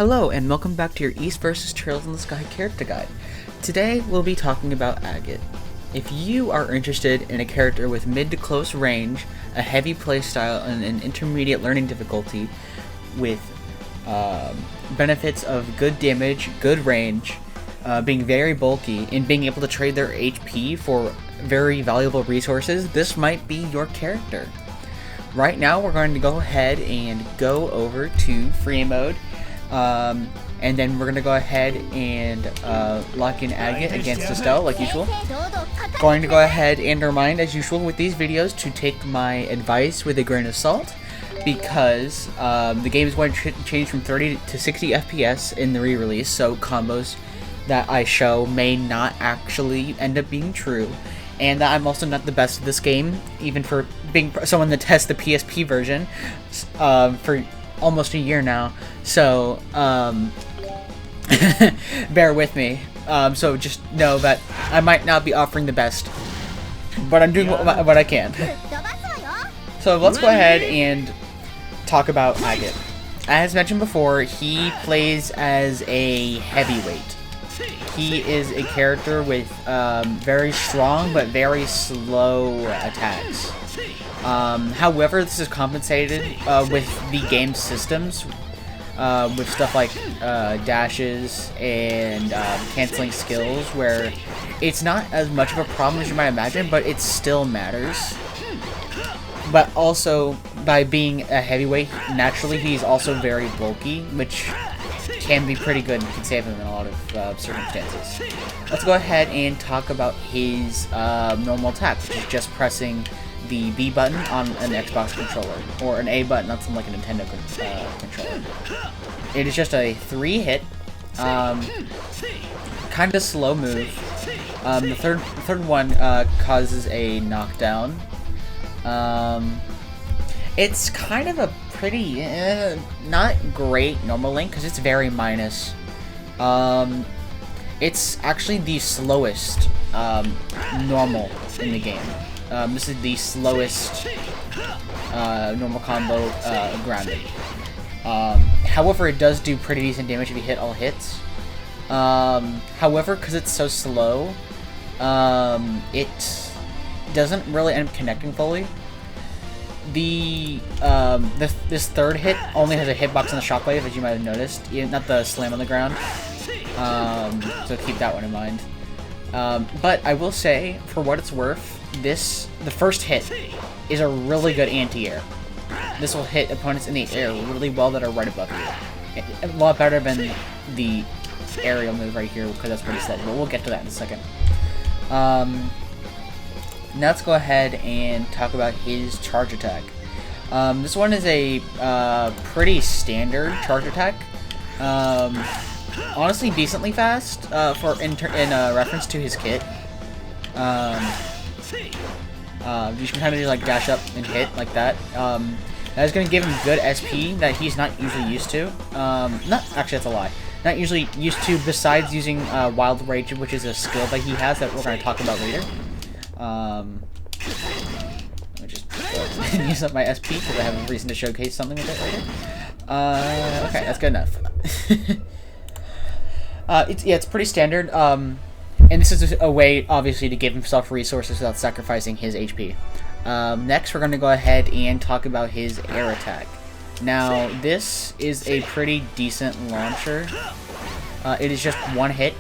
Hello and welcome back to your East vs. Trails in the Sky character guide. Today we'll be talking about Agate. If you are interested in a character with mid to close range, a heavy playstyle, and an intermediate learning difficulty with benefits of good damage, good range, being very bulky, and being able to trade their HP for very valuable resources, this might be your character. Right now we're going to go ahead and go over to free mode. And then we're gonna go ahead and lock in Agate against Estelle like usual. Going to go ahead and remind, as usual with these videos, to take my advice with a grain of salt, because the game is going to change from 30 to 60 FPS in the re-release, so combos that I show may not actually end up being true, and that I'm also not the best at this game, even for being someone that tests the PSP version for almost a year now, so bear with me. So just know that I might not be offering the best, but I'm doing what I can. So let's go ahead and talk about Agate. As mentioned before, he plays as a heavyweight. He is a character with very strong but very slow attacks. However, this is compensated with the game systems, with stuff like dashes and canceling skills, where it's not as much of a problem as you might imagine, but it still matters. But also, by being a heavyweight, naturally he's also very bulky, which can be pretty good and can save him in a lot of circumstances. Let's go ahead and talk about his normal attack, which is just pressing the B button on an Xbox controller, or an A button on something like a Nintendo controller. It is just a 3-hit, kind of slow move. The third one causes a knockdown. It's kind of a pretty not great normal link because it's very minus. It's actually the slowest normal in the game. This is the slowest normal combo grounded. However, it does do pretty decent damage if you hit all hits. However, because it's so slow, it doesn't really end up connecting fully. This third hit only has a hitbox on the shockwave, as you might have noticed, not the slam on the ground. So keep that one in mind. But I will say, for what it's worth, the first hit is a really good anti-air. This will hit opponents in the air really well that are right above you. A lot better than the aerial move right here, because that's pretty steady, but we'll get to that in a second. Now let's go ahead and talk about his charge attack. This one is a pretty standard charge attack. Honestly, decently fast in reference to his kit. You can kind of just like dash up and hit like that. That is going to give him good SP that he's not usually used to. Actually, that's a lie. Not usually used to, besides using Wild Rage, which is a skill that he has that we're going to talk about later. Let me just use up my SP because I have a reason to showcase something a bit later. Okay, that's good enough. It's pretty standard. And this is a way, obviously, to give himself resources without sacrificing his HP. Next, we're going to go ahead and talk about his air attack. Now, this is a pretty decent launcher. It is just one hit.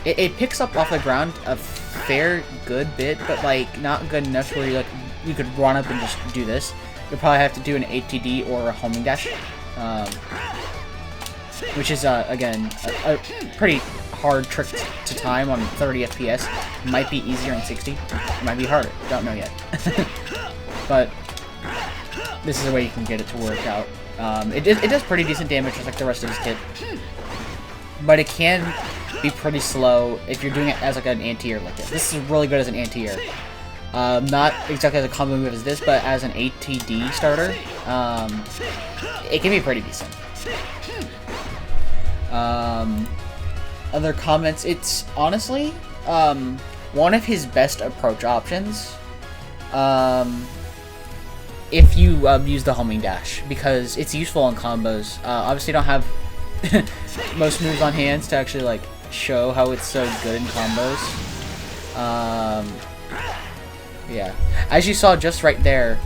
It picks up off the ground a fair good bit, but like not good enough where you could run up and just do this. You'll probably have to do an ATD or a homing dash, which is again a pretty hard trick to time on 30 FPS. Might be easier on 60. It might be harder. Don't know yet. But this is a way you can get it to work out. It does pretty decent damage, just like the rest of his kit. But it can be pretty slow if you're doing it as like an anti-air like this. This is really good as an anti-air. Not exactly as a combo move as this, but as an ATD starter, it can be pretty decent. Other comments, it's honestly one of his best approach options. if you use the homing dash, because it's useful on combos. Obviously, don't have most moves on hands to actually like show how it's so good in combos. Yeah, as you saw just right there,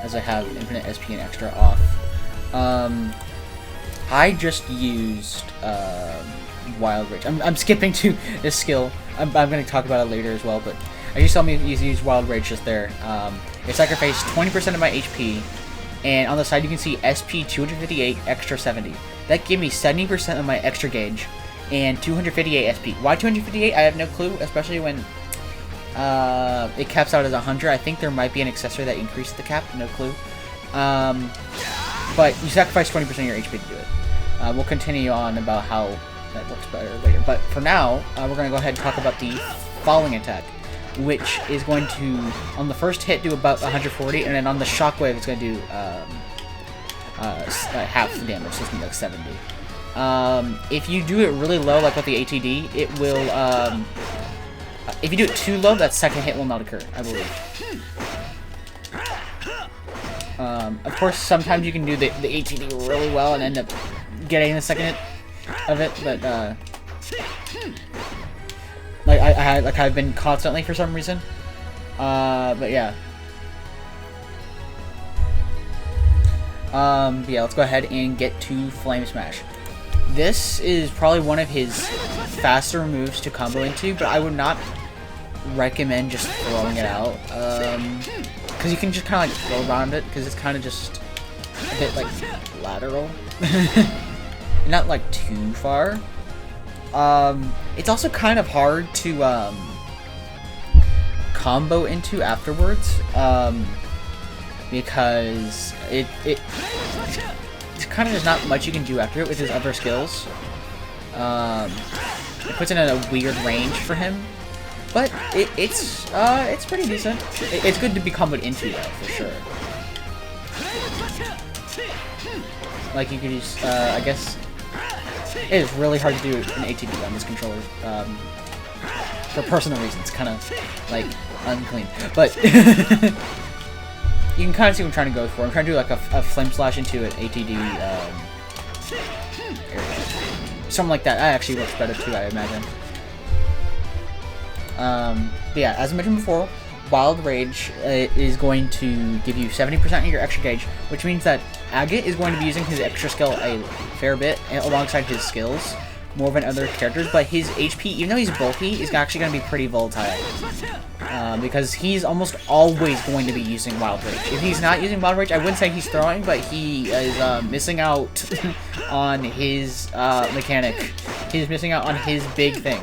as I have infinite SP and extra off, I just used Wild Rage. I'm skipping to this skill. I'm going to talk about it later as well, but as you saw me use Wild Rage just there, it sacrificed 20% of my HP, and on the side you can see SP 258, extra 70. That gave me 70% of my extra gauge, and 258 SP. Why 258? I have no clue, especially when it caps out as 100. I think there might be an accessory that increases the cap, no clue. But you sacrifice 20% of your HP to do it. We'll continue on about how that works better later. But for now, we're going to go ahead and talk about the falling attack, which is going to, on the first hit, do about 140, and then on the shockwave, it's going to do half the damage, so it's going to be like 70. If you do it really low, like with the ATD, it will, if you do it too low, that second hit will not occur, I believe. Of course, sometimes you can do the ATD really well and end up getting the second hit of it, but, like, I've been constantly for some reason. But yeah. Yeah, let's go ahead and get to Flame Smash. This is probably one of his faster moves to combo into, but I would not recommend just throwing it out. Because you can just kind of like go around it, because it's kind of just a bit like lateral. Not like too far. It's also kind of hard to combo into afterwards, because it's kind of just not much you can do after it with his other skills. It puts it in a weird range for him, but it's pretty decent. It's good to be comboed into though, for sure. Like you could use, I guess. It is really hard to do an ATD on this controller, for personal reasons, kind of, like, unclean. But, you can kind of see what I'm trying to go for. I'm trying to do, like, a Flame Slash into an ATD, area. Something like that. That actually works better, too, I imagine. But yeah, as I mentioned before, Wild Rage is going to give you 70% of your extra gauge, which means that Agate is going to be using his extra skill a fair bit alongside his skills, more than other characters, but his HP, even though he's bulky, is actually going to be pretty volatile. Because he's almost always going to be using Wild Rage. If he's not using Wild Rage, I wouldn't say he's throwing, but he is missing out on his mechanic. He's missing out on his big thing.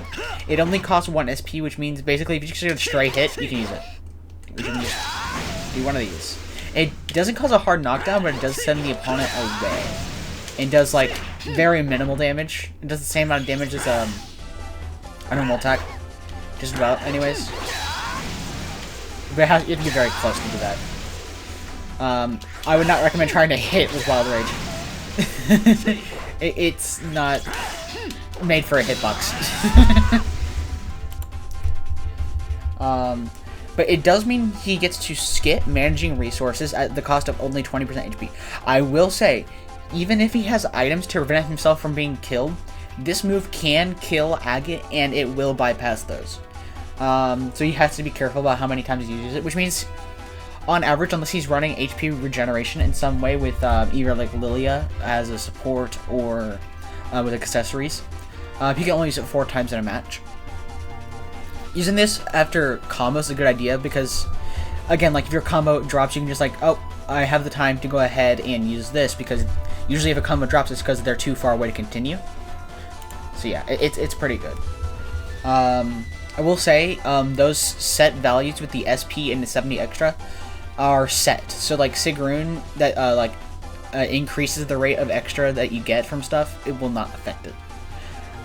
It only costs 1 SP, which means basically if you just get a stray hit, you can use it. You can just do one of these. It doesn't cause a hard knockdown, but it does send the opponent away. It does, like, very minimal damage. It does the same amount of damage as a normal attack. Just about, anyways. But you have to be very close to do that. I would not recommend trying to hit with Wild Rage. It's not made for a hitbox. But it does mean he gets to skip managing resources at the cost of only 20% HP. I will say, even if he has items to prevent himself from being killed, this move can kill Agate, and it will bypass those. So he has to be careful about how many times he uses it, which means, on average, unless he's running HP regeneration in some way with either like Lilia as a support or with accessories, he can only use it 4 times in a match. Using this after combos is a good idea because, again, like if your combo drops, you can just like, oh, I have the time to go ahead and use this, because usually if a combo drops, it's because they're too far away to continue. So yeah, it's pretty good. I will say, those set values with the SP and the 70 extra are set. So like Sigrun, that increases the rate of extra that you get from stuff, it will not affect it.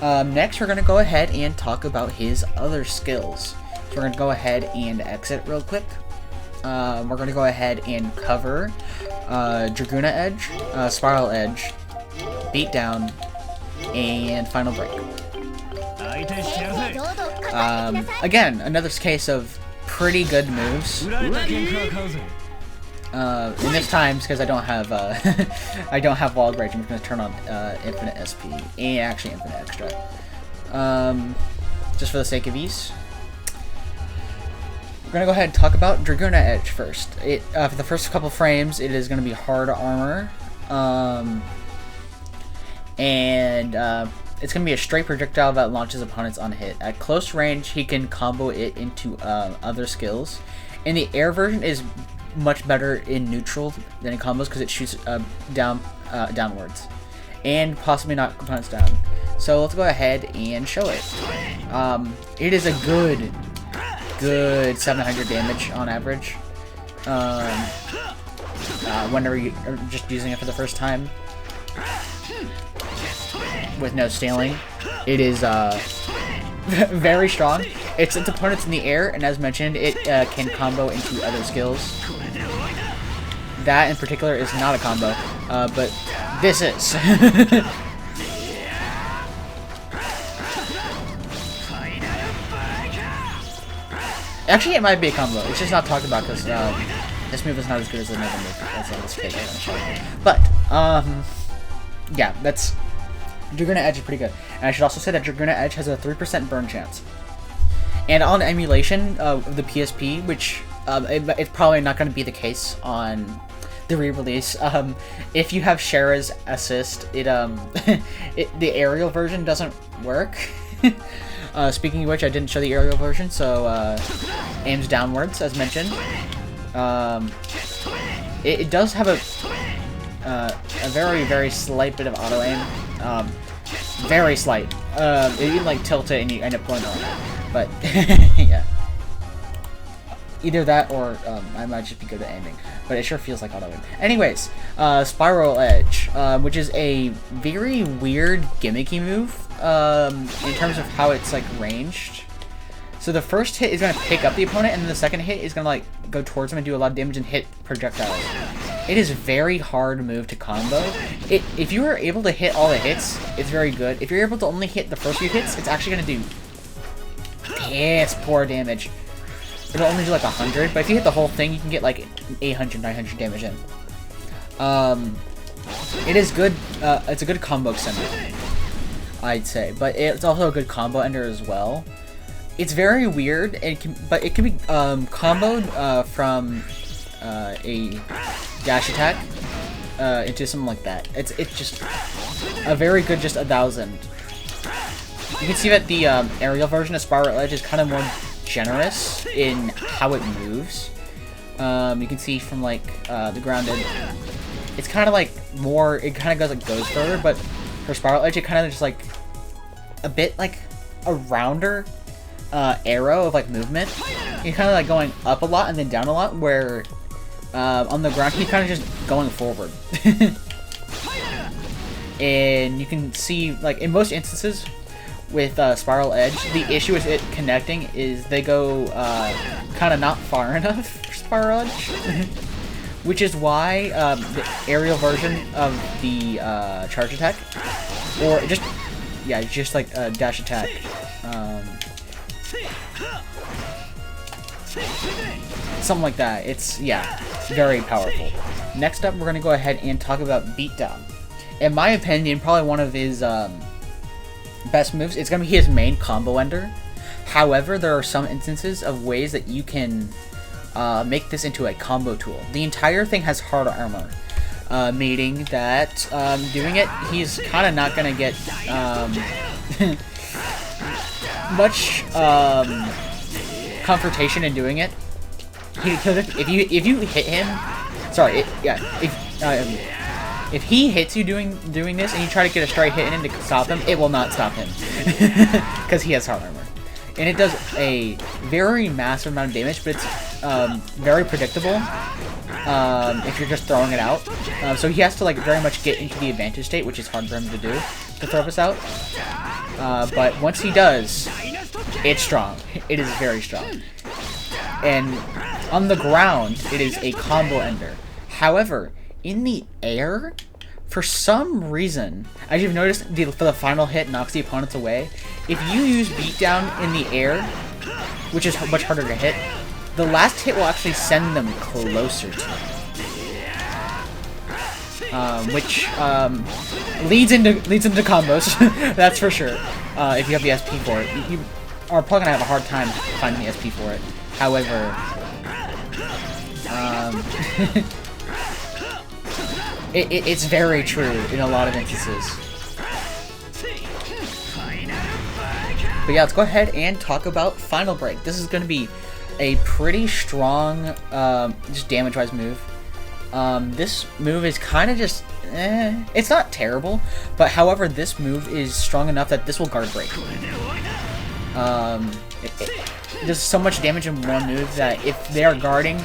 Next, we're going to go ahead and talk about his other skills. So we're going to go ahead and exit real quick. We're going to go ahead and cover Draguna Edge, Spiral Edge, Beatdown, and Final Break. Again, another case of pretty good moves. In this times, because I don't have I don't have Wild Rage, I'm just gonna turn on Infinite SP and actually Infinite Extra, just for the sake of ease. We're gonna go ahead and talk about Dragoon Edge first. For the first couple frames, it is gonna be hard armor, and it's gonna be a straight projectile that launches opponents on hit. At close range, he can combo it into other skills. And the air version is much better in neutral than in combos because it shoots downwards and possibly knock opponents down. So let's go ahead and show it. It is a good 700 damage on average whenever you are just using it for the first time with no scaling. It is very strong. Its opponents in the air, and as mentioned, it can combo into other skills. That in particular is not a combo, but this is. Actually, it might be a combo. It's just not talked about because this move is not as good as another move. That's on this page I'm gonna show you. But yeah, that's Dragoon Edge is pretty good. And I should also say that Dragoon Edge has a 3% burn chance. And on emulation of the PSP, which it's probably not going to be the case on the re-release. If you have Shara's assist, the aerial version doesn't work. Speaking of which, I didn't show the aerial version, so aims downwards, as mentioned. It does have a very, very slight bit of auto aim. Very slight. You can like tilt it and you end up going on it. But yeah. Either that or I might just be good at aiming. But it sure feels like auto aim. Anyways, Spiral Edge, which is a very weird gimmicky move in terms of how it's like ranged. So the first hit is going to pick up the opponent, and then the second hit is going to like go towards him and do a lot of damage and hit projectiles. It is a very hard move to combo. If you are able to hit all the hits, it's very good. If you're able to only hit the first few hits, it's actually going to do piss poor damage. It'll only do like 100, but if you hit the whole thing, you can get like 800, 900 damage in. It is good. It's a good combo extender, I'd say, but it's also a good combo ender as well. It's very weird, but it can be comboed from a dash attack into something like that. It's just a very good, just 1,000. You can see that the aerial version of Spiral Edge is kind of more generous in how it moves. You can see from like the grounded, it's kind of like more. It kind of goes further, but for Spiral Edge, it kind of just like a bit like a rounder arrow of like movement. He's kind of like going up a lot and then down a lot, where on the ground he's kind of just going forward. And you can see, like, in most instances with Spiral Edge, the issue with it connecting is they go kind of not far enough for Spiral Edge. Which is why the aerial version of the charge attack, or just like a dash attack, something like that. It's, yeah, very powerful. Next up, we're going to go ahead and talk about Beatdown. In my opinion, probably one of his best moves. It's going to be his main combo ender. However, there are some instances of ways that you can make this into a combo tool. The entire thing has hard armor, meaning that doing it, he's kind of not going to get much confrontation in doing it. If you hit him, if he hits you doing this and you try to get a straight hit in him to stop him, it will not stop him because he has hard armor. And it does a very massive amount of damage, but it's very predictable if you're just throwing it out. So he has to like very much get into the advantage state, which is hard for him to do, to throw this out. But once he does, it's strong. It is very strong. And on the ground, it is a combo ender. However, in the air, for some reason, as you've noticed, for the final hit knocks the opponents away. If you use Beatdown in the air, which is much harder to hit, the last hit will actually send them closer to him. Which leads into combos, that's for sure. If you have the SP for it, you are probably gonna have a hard time finding the SP for it. However, it's very true in a lot of instances. But yeah, let's go ahead and talk about Final Break. This is gonna be a pretty strong, just damage-wise move. This move is kind of just, it's not terrible, but however, this move is strong enough that this will guard break. There's so much damage in one move that if they are guarding,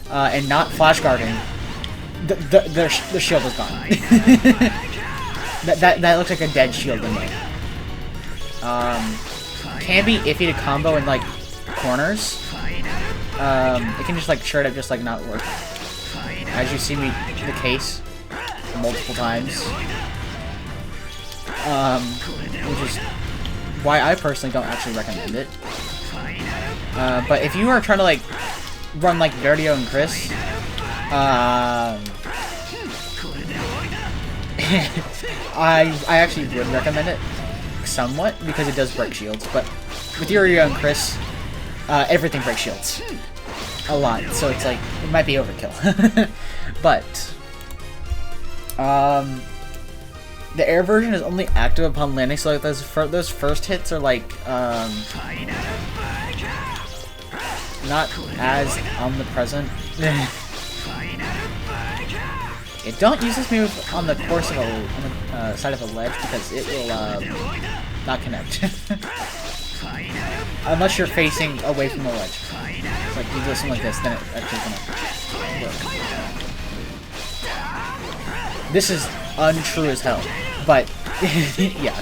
and not flash guarding, the shield is gone. that looks like a dead shield to me. Can be iffy to combo in like corners. It can just like straight up just like not work. As you see me the case multiple times. Which is why I personally don't actually recommend it. But if you are trying to like run like Verdio and Chris, I actually would recommend it somewhat because it does break shields. But with Verdio and Chris, everything breaks shields. A lot, so it's like, it might be overkill. But, the air version is only active upon landing, so like those first hits are like, not as omnipresent. Yeah, don't use this move on the course of on the side of a ledge because it will, not connect. Unless you're facing away from the ledge. It's like, you do something like this, then it actually gonna work. This is untrue as hell, but, yeah.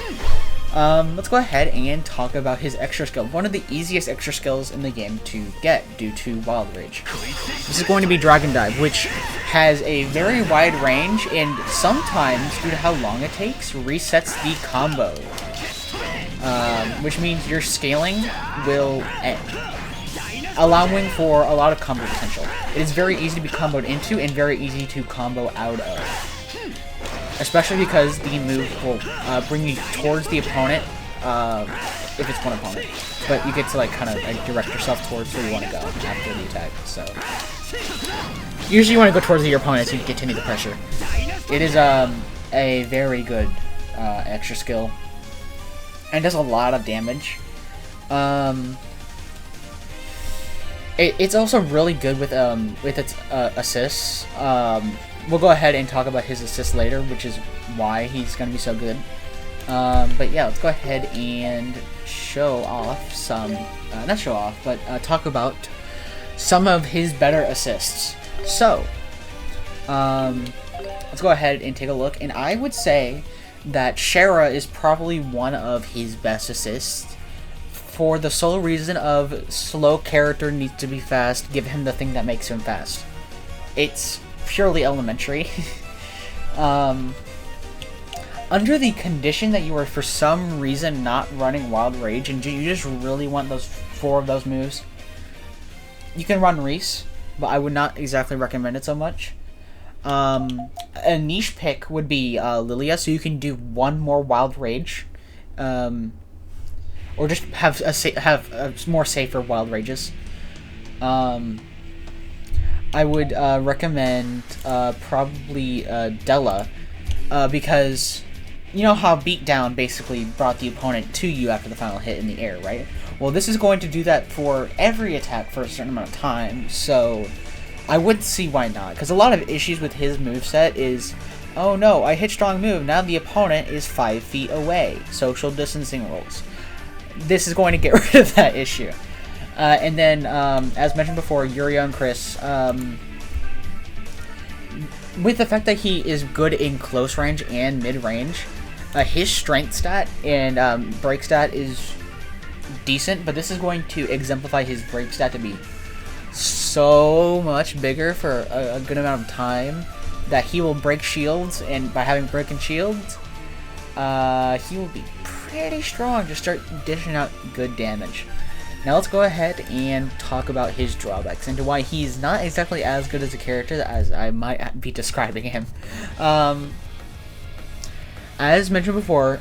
Let's go ahead and talk about his extra skill. One of the easiest extra skills in the game to get due to Wild Rage. This is going to be Dragon Dive, which has a very wide range, and sometimes, due to how long it takes, resets the combo. Which means your scaling will end, allowing for a lot of combo potential. It is very easy to be comboed into and very easy to combo out of. Especially because the move will bring you towards the opponent, if it's one opponent. But you get to like kind of like, direct yourself towards where you want to go after the attack. So usually you want to go towards your opponent so you can continue the pressure. It is a very good extra skill. And does a lot of damage. It's also really good with its assists. We'll go ahead and talk about his assists later, which is why he's gonna be so good. But yeah, let's go ahead and show off some, not show off, but talk about some of his better assists. So, let's go ahead and take a look, and I would say that Shara is probably one of his best assists for the sole reason of slow character needs to be fast, give him the thing that makes him fast. It's purely elementary. Under the condition that you are for some reason not running Wild Rage and you just really want those 4 of those moves, you can run Reese, but I would not exactly recommend it so much. A niche pick would be Lilia, so you can do 1 more Wild Rage, or just have more safer Wild Rages. I would recommend probably Della, because you know how Beatdown basically brought the opponent to you after the final hit in the air, right? Well, this is going to do that for every attack for a certain amount of time, so I wouldn't see why not, because a lot of issues with his moveset is, oh no, I hit strong move, now the opponent is 5 feet away, social distancing rules. This is going to get rid of that issue. And then, as mentioned before, Yuria and Chris, with the fact that he is good in close range and mid-range, his strength stat and break stat is decent, but this is going to exemplify his break stat to be so much bigger for a good amount of time that he will break shields, and by having broken shields, he will be pretty strong to start dishing out good damage. Now let's go ahead and talk about his drawbacks and why he's not exactly as good as a character as I might be describing him. As mentioned before,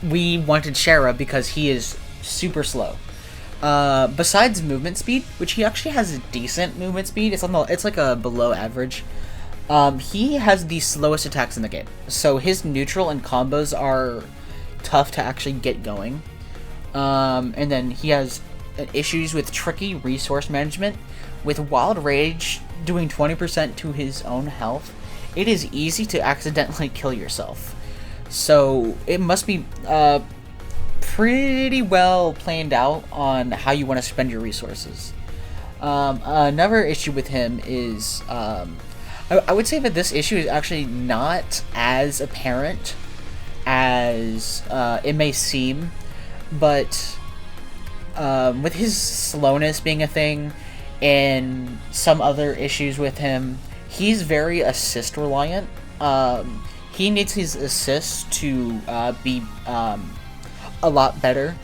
we wanted Shara because he is super slow. Besides movement speed, which he actually has a decent movement speed, it's like a below average. He has the slowest attacks in the game, so his neutral and combos are tough to actually get going. And then he has issues with tricky resource management. With Wild Rage doing 20% to his own health, it is easy to accidentally kill yourself. So it must be pretty well planned out on how you want to spend your resources. Another issue with him is, I would say that this issue is actually not as apparent as it may seem, but with his slowness being a thing and some other issues with him, he's very assist reliant. He needs his assists to be a lot better.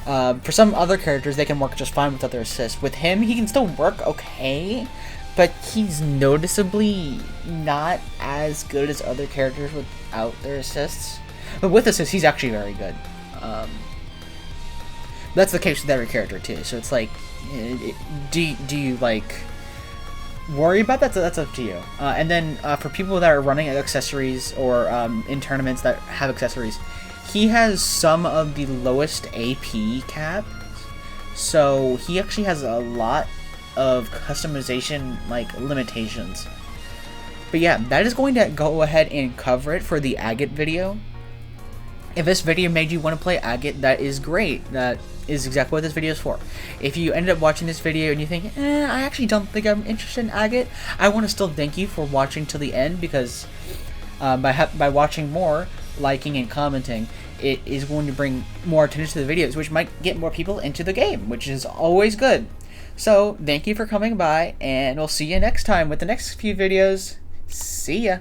For some other characters, they can work just fine without their assists. With him, he can still work okay, but he's noticeably not as good as other characters without their assists. But with assists, he's actually very good. That's the case with every character too. So it's like, do you like worry about that? So that's up to you. And then for people that are running accessories or in tournaments that have accessories, he has some of the lowest AP caps. So he actually has a lot of customization like limitations. But yeah, that is going to go ahead and cover it for the Agate video. If this video made you want to play Agate, that is great. That is exactly what this video is for. If you ended up watching this video and you think, I actually don't think I'm interested in Agate, I want to still thank you for watching till the end, because by watching more, liking, and commenting, it is going to bring more attention to the videos, which might get more people into the game, which is always good. So, thank you for coming by, and we'll see you next time with the next few videos. See ya!